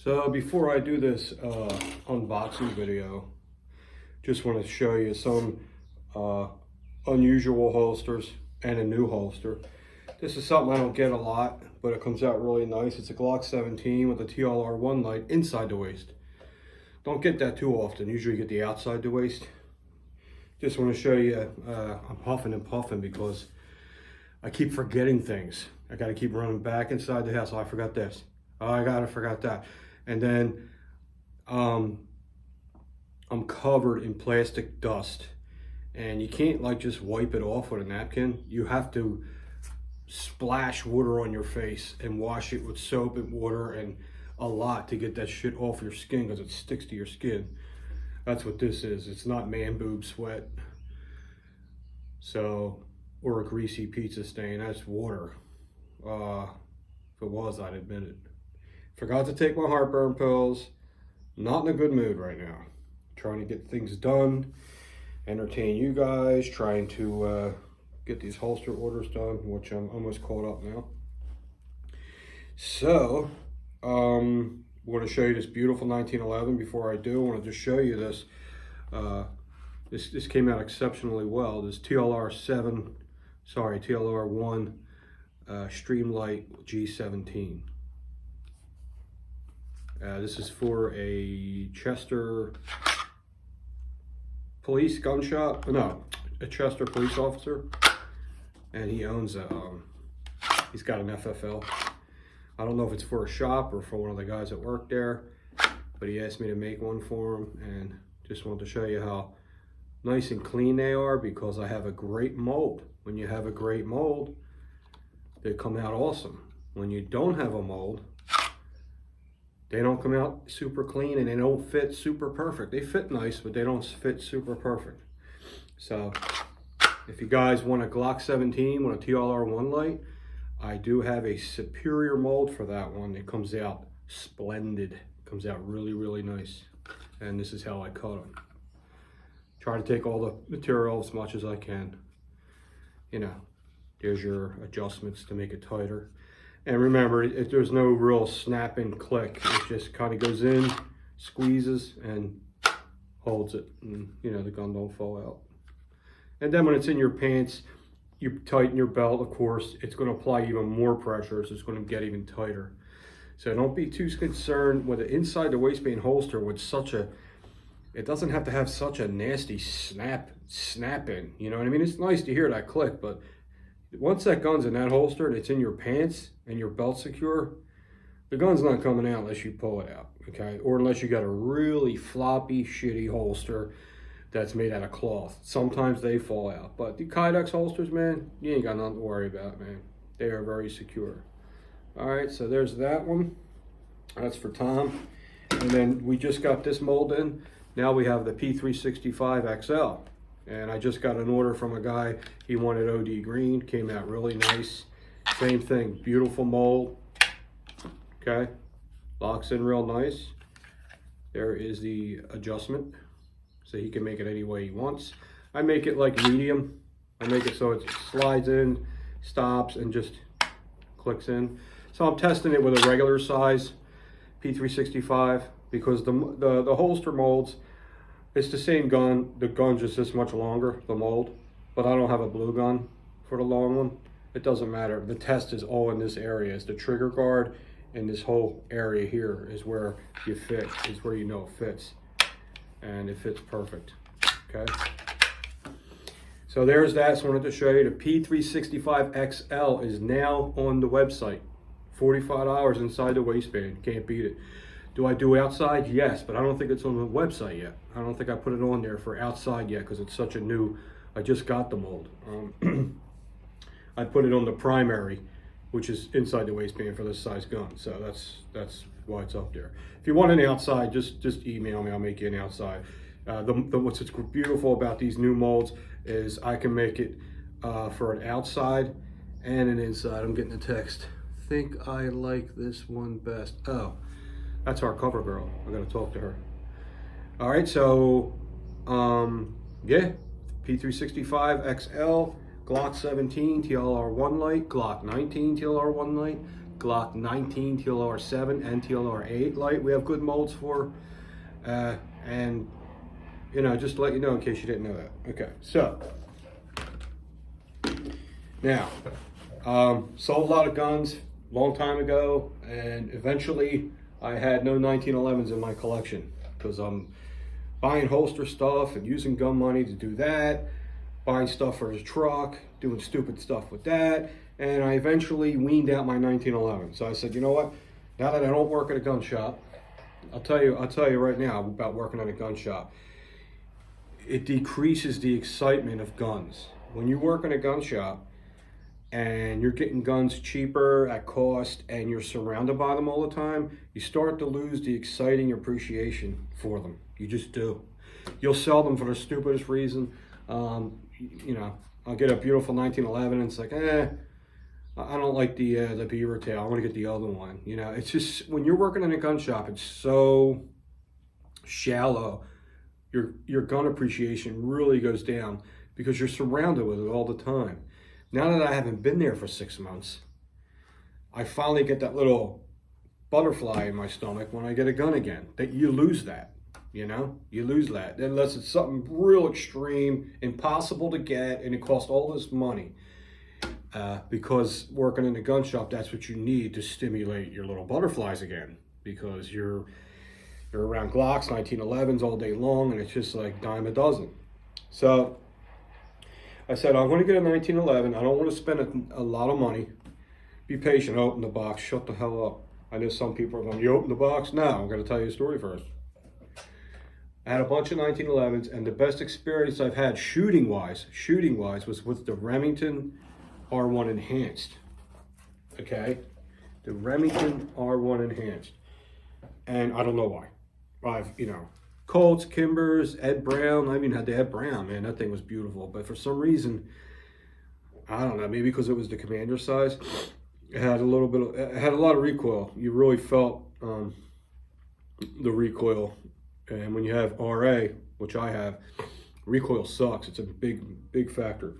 So before I do this unboxing video, just want to show you some unusual holsters and a new holster. This is something I don't get a lot, but it comes out really nice. It's a Glock 17 with a TLR1 light inside the waist. Don't get that too often. Usually you get the outside the waist. Just want to show you, I'm huffing and puffing because I keep forgetting things. I got to keep running back inside the house. Oh, I forgot this. Oh, I forgot that. And then I'm covered in plastic dust. And you can't like just wipe it off with a napkin. You have to splash water on your face and wash it with soap and water and a lot to get that shit off your skin because it sticks to your skin. That's what this is. It's not man boob sweat. So, or a greasy pizza stain. That's water. If it was, I'd admit it. Forgot to take my heartburn pills. Not in a good mood right now. Trying to get things done. Entertain you guys. Trying to get these holster orders done, which I'm almost caught up now. So, I'm going to show you this beautiful 1911. Before I do, I want to just show you this. This came out exceptionally well. This TLR1 Streamlight G17. This is for a Chester police gun shop. No, a Chester police officer, and he owns a. He's got an FFL. I don't know if it's for a shop or for one of the guys that work there, but he asked me to make one for him, and just wanted to show you how nice and clean they are because I have a great mold. When you have a great mold, they come out awesome. When you don't have a mold, they don't come out super clean and they don't fit super perfect. They fit nice, but they don't fit super perfect. So if you guys want a Glock 17 with a TLR1 light, I do have a superior mold for that one. It comes out splendid. It comes out really, really nice. And this is how I cut them. Try to take all the material as much as I can. You know, there's your adjustments to make it tighter. And remember, there's no real snap and click. It just kind of goes in, squeezes, and holds it. And, you know, the gun don't fall out. And then when it's in your pants, you tighten your belt, of course. It's going to apply even more pressure, so it's going to get even tighter. So don't be too concerned with the inside the waistband holster with such a, it doesn't have to have such a nasty snap in. You know what I mean? It's nice to hear that click, but once that gun's in that holster and it's in your pants and your belt secure, the gun's not coming out unless you pull it out, okay? Or unless you got a really floppy, shitty holster that's made out of cloth. Sometimes they fall out. But the Kydex holsters, man, you ain't got nothing to worry about, man. They are very secure. All right, so there's that one. That's for Tom. And then we just got this mold in. Now we have the P365 XL. And I just got an order from a guy. He wanted OD green. Came out really nice. Same thing. Beautiful mold. Okay. Locks in real nice. There is the adjustment. So he can make it any way he wants. I make it like medium. I make it so it slides in, stops, and just clicks in. So I'm testing it with a regular size P365 because the holster molds, it's the same gun. The gun's just this much longer, the mold, but I don't have a blue gun for the long one. It doesn't matter. The test is all in this area. It's the trigger guard, and this whole area here is where you fit, is where you know it fits. And it fits perfect, okay? So there's that. So I wanted to show you the P365 XL is now on the website. $45 inside the waistband. Can't beat it. Do I do outside? Yes, but I don't think it's on the website yet. I don't think I put it on there for outside yet because it's such a new, I just got the mold. I put it on the primary, which is inside the waistband for this size gun. So that's why it's up there. If you want an outside, just email me. I'll make you an outside. What's beautiful about these new molds is I can make it for an outside and an inside. I'm getting a text. Think I like this one best. Oh, that's our cover girl. I gotta talk to her. All right, so yeah, P365 XL, Glock 17 TLR1 light, Glock 19 TLR1 light, Glock 19 TLR 7 and TLR 8 light we have good molds for. And you know, just to let you know in case you didn't know that. Okay, so now sold a lot of guns long time ago, and eventually I had no 1911s in my collection because I'm buying holster stuff and using gun money to do that, buying stuff for his truck, doing stupid stuff with that, and I eventually weaned out my 1911. So I said, you know what? Now that I don't work at a gun shop, I'll tell you right now about working at a gun shop. It decreases the excitement of guns. When you work in a gun shop and you're getting guns cheaper at cost and you're surrounded by them all the time, you start to lose the exciting appreciation for them. You just do. You'll sell them for the stupidest reason. You know, I'll get a beautiful 1911 and it's like, I don't like the beaver tail. I want to get the other one. You know, it's just, when you're working in a gun shop, it's so shallow. Your gun appreciation really goes down because you're surrounded with it all the time. Now that I haven't been there for 6 months, I finally get that little butterfly in my stomach when I get a gun again. That you lose that, you know? You lose that. Unless it's something real extreme, impossible to get, and it costs all this money. Because working in a gun shop, that's what you need to stimulate your little butterflies again. Because you're around Glocks, 1911s all day long, and it's just like dime a dozen. So I said, I'm going to get a 1911. I don't want to spend a lot of money. Be patient. Open the box. Shut the hell up. I know some people are going, you open the box? No, I'm going to tell you a story first. I had a bunch of 1911s, and the best experience I've had shooting-wise, was with the Remington R1 Enhanced. Okay? The Remington R1 Enhanced. And I don't know why. I've, you know, Colts, Kimbers, Ed Brown. I even had the Ed Brown, man. That thing was beautiful. But for some reason, I don't know, maybe because it was the commander size, it had a little bit of, it had a lot of recoil. You really felt the recoil. And when you have RA, which I have, recoil sucks. It's a big factor.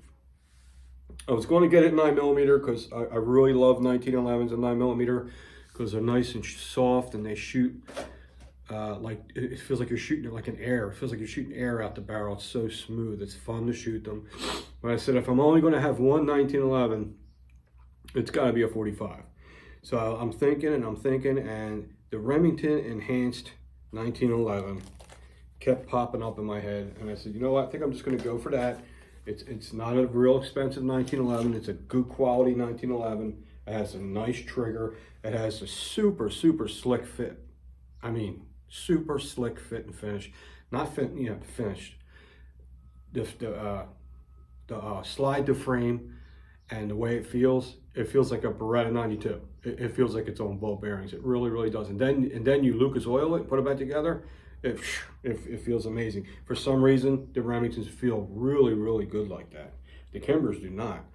I was going to get it 9mm because I really love 1911s and 9mm because they're nice and soft and they shoot like, it feels like you're shooting it like an air. It feels like you're shooting air out the barrel. It's so smooth. It's fun to shoot them. But I said, if I'm only going to have one 1911, it's got to be a 45. So I'm thinking, and the Remington Enhanced 1911 kept popping up in my head. And I said, you know what? I think I'm just going to go for that. It's not a real expensive 1911. It's a good quality 1911. It has a nice trigger. It has a super slick fit. I mean, super slick fit and finish. Not fit, you know, finished. The slide to frame and the way it feels like a Beretta 92. It feels like its own ball bearings. It really does. And then you Lucas oil it, put it back together. It feels amazing. For some reason, the Remingtons feel really good like that. The Kimbers do not.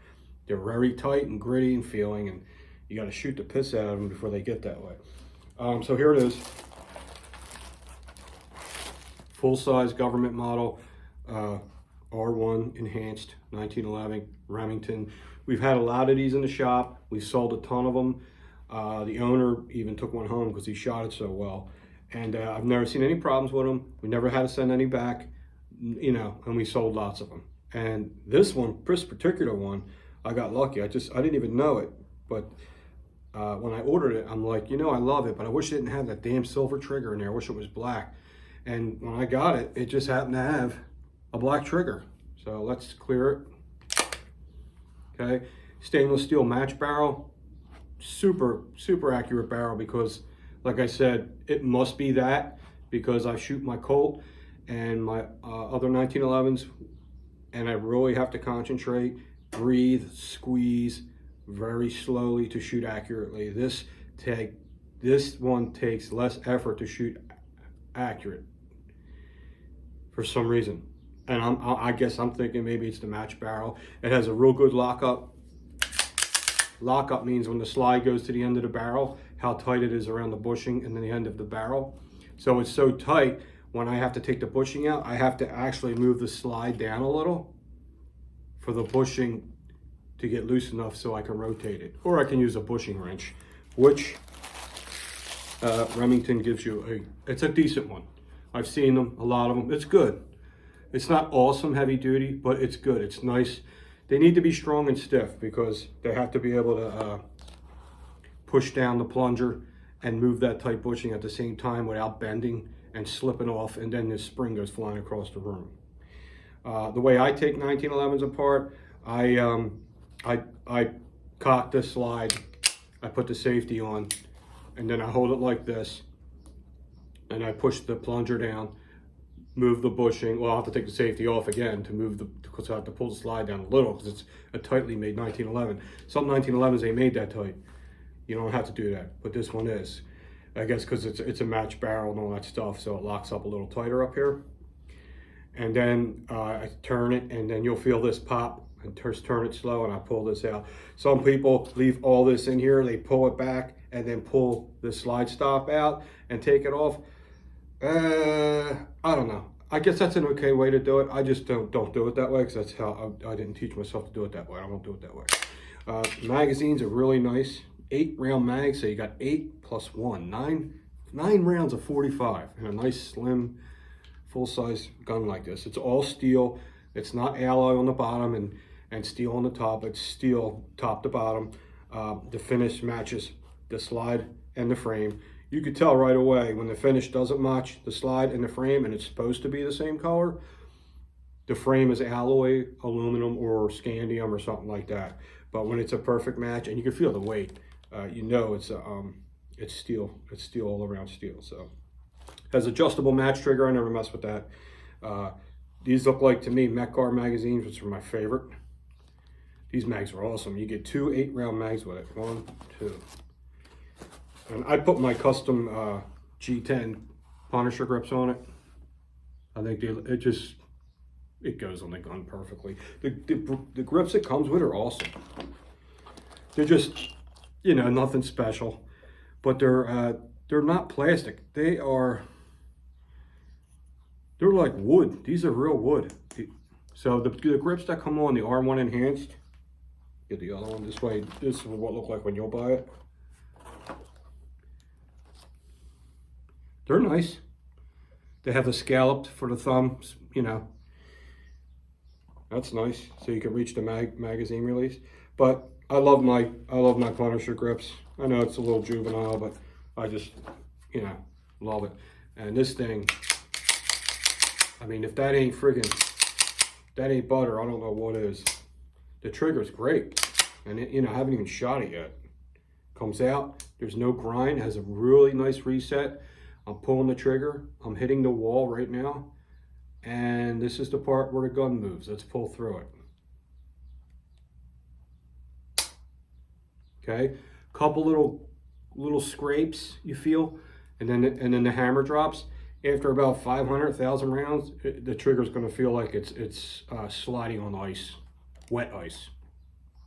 They're very tight and gritty and feeling, and you got to shoot the piss out of them before they get that way. So here it is. Full-size government model, R1 Enhanced 1911 Remington. We've had a lot of these in the shop. We've sold a ton of them. The owner even took one home because he shot it so well. And I've never seen any problems with them. We never had to send any back, you know, and we sold lots of them. And this particular one, I got lucky. I didn't even know it. But when I ordered it, I'm like, you know, I love it, but I wish it didn't have that damn silver trigger in there. I wish it was black. And when I got it, it just happened to have a black trigger. So let's clear it. Okay, stainless steel match barrel. Super accurate barrel because, like I said, it must be that because I shoot my Colt and my other 1911s, and I really have to concentrate, breathe, squeeze very slowly to shoot accurately. This one takes less effort to shoot accurate for some reason. And I guess I'm thinking maybe it's the match barrel. It has a real good lockup. Lockup means when the slide goes to the end of the barrel, how tight it is around the bushing and then the end of the barrel. So it's so tight, when I have to take the bushing out, I have to actually move the slide down a little for the bushing to get loose enough so I can rotate it. Or I can use a bushing wrench. which Remington gives you it's a decent one. I've seen them, a lot of them. It's good. It's not awesome heavy duty, but it's good. It's nice. They need to be strong and stiff because they have to be able to push down the plunger and move that tight bushing at the same time without bending and slipping off, and then the spring goes flying across the room. The way I take 1911s apart, I cock the slide, I put the safety on, and then I hold it like this, and I push the plunger down, move the bushing. Well, I'll have to take the safety off again to move because I have to pull the slide down a little because it's a tightly made 1911. Some 1911s ain't made that tight. You don't have to do that, but this one is. I guess because it's a match barrel and all that stuff, so it locks up a little tighter up here. And then I turn it, and then you'll feel this pop, and just turn it slow, and I pull this out. Some people leave all this in here, they pull it back, and then pull the slide stop out and take it off. I don't know. I guess that's an okay way to do it. I just don't do it that way because that's how I didn't teach myself to do it that way. I won't do it that way. Magazines are really nice. 8-round mag, so you got 8 plus 1, 9 rounds of 45 and a nice slim full-size gun like this. It's all steel. It's not alloy on the bottom and steel on the top. It's steel top to bottom. The finish matches the slide and the frame. You could tell right away when the finish doesn't match the slide and the frame and it's supposed to be the same color. The frame is alloy, aluminum, or scandium or something like that. But when it's a perfect match, and you can feel the weight, you know it's steel. It's steel, all around steel. So has adjustable match trigger. I never mess with that. These look like to me Metcar magazines, which are my favorite. These mags are awesome. You get 2 8-round mags with it. 1, 2. And I put my custom G10 Punisher grips on it. I think it goes on the gun perfectly. The grips it comes with are awesome. They're just, you know, nothing special, but they're not plastic. They're like wood. These are real wood. So the grips that come on the R1 Enhanced, get the other one this way. This is what it looks like when you'll buy it. They're nice. They have the scalloped for the thumbs, you know. That's nice. So you can reach the magazine release. But I love my Punisher grips. I know it's a little juvenile, but I just, you know, love it. And this thing, I mean, if that ain't butter, I don't know what is. The trigger's great. And it, you know, I haven't even shot it yet. Comes out, there's no grind, has a really nice reset. I'm pulling the trigger, I'm hitting the wall right now, and this is the part where the gun moves. Let's pull through it. Okay, couple little scrapes you feel, and then the hammer drops. After about 500,000 rounds, the trigger's going to feel like it's sliding on ice, wet ice.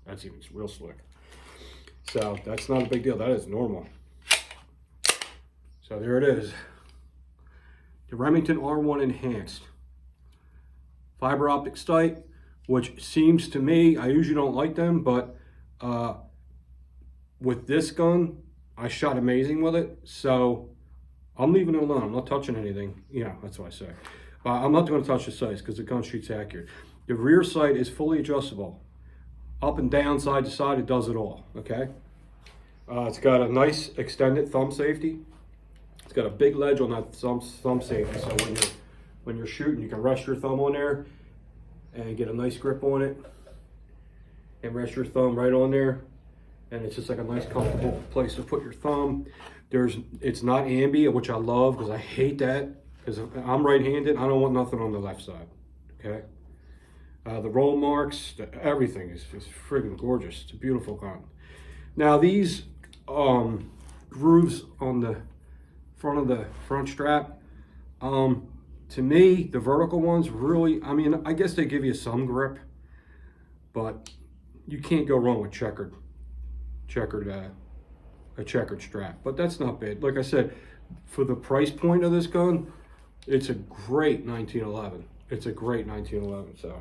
That's even real slick. So that's not a big deal. That is normal. So there it is. The Remington R1 Enhanced. Fiber optic sight, which seems to me, I usually don't like them, but with this gun, I shot amazing with it. So I'm leaving it alone. I'm not touching anything. Yeah, that's what I say. I'm not going to touch the sights because the gun shoots accurate. The rear sight is fully adjustable. Up and down, side to side, it does it all, okay? It's got a nice extended thumb safety. It's got a big ledge on that thumb safety, so when you're shooting, you can rest your thumb on there and get a nice grip on it, and rest your thumb right on there, and it's just like a nice comfortable place to put your thumb. It's not ambi, which I love because I hate that, because I'm right-handed. I don't want nothing on the left side. Okay. The roll marks, everything is friggin' gorgeous. It's a beautiful gun. Now these grooves on the front of the front strap, to me, the vertical ones really, I mean, I guess they give you some grip, but you can't go wrong with a checkered strap. But that's not bad. Like I said, for the price point of this gun, it's a great 1911. It's a great 1911. So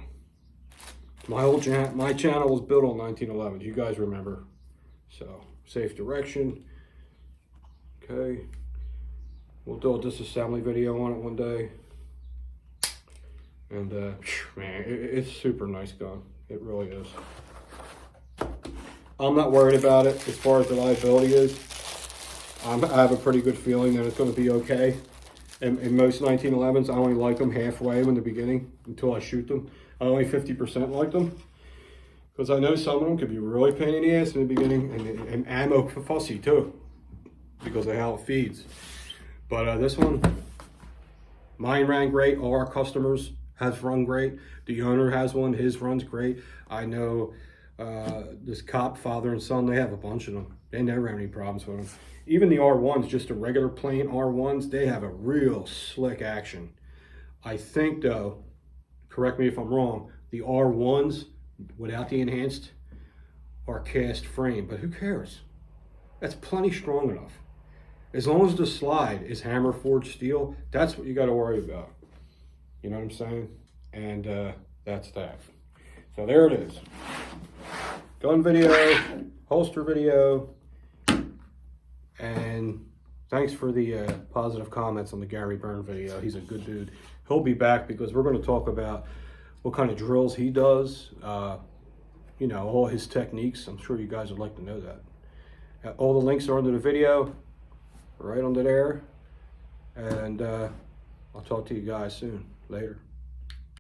my channel was built on 1911s. You guys remember. So safe direction. Okay, we'll do a disassembly video on it one day. And man, it's super nice gun. It really is. I'm not worried about it as far as the liability is. I have a pretty good feeling that it's going to be okay. In most 1911s, I only like them halfway in the beginning until I shoot them. I only 50% like them because I know some of them could be really pain in the ass in the beginning, and ammo fussy too because of how it feeds. But this one, mine ran great. All our customers has run great. The owner has one, his runs great. I know this cop, father and son, they have a bunch of them. They never have any problems with them. Even the R1s, just the regular plain R1s, they have a real slick action. I think though, correct me if I'm wrong, the R1s without the enhanced are cast frame, but who cares? That's plenty strong enough. As long as the slide is hammer forged steel, that's what you got to worry about. You know what I'm saying? And that's that. So there it is. Gun video, holster video, and thanks for the positive comments on the Gary Byrne video. He's a good dude. He'll be back because we're going to talk about what kind of drills he does, you know, all his techniques. I'm sure you guys would like to know that. All the links are under the video, right under there. And I'll talk to you guys soon. Later.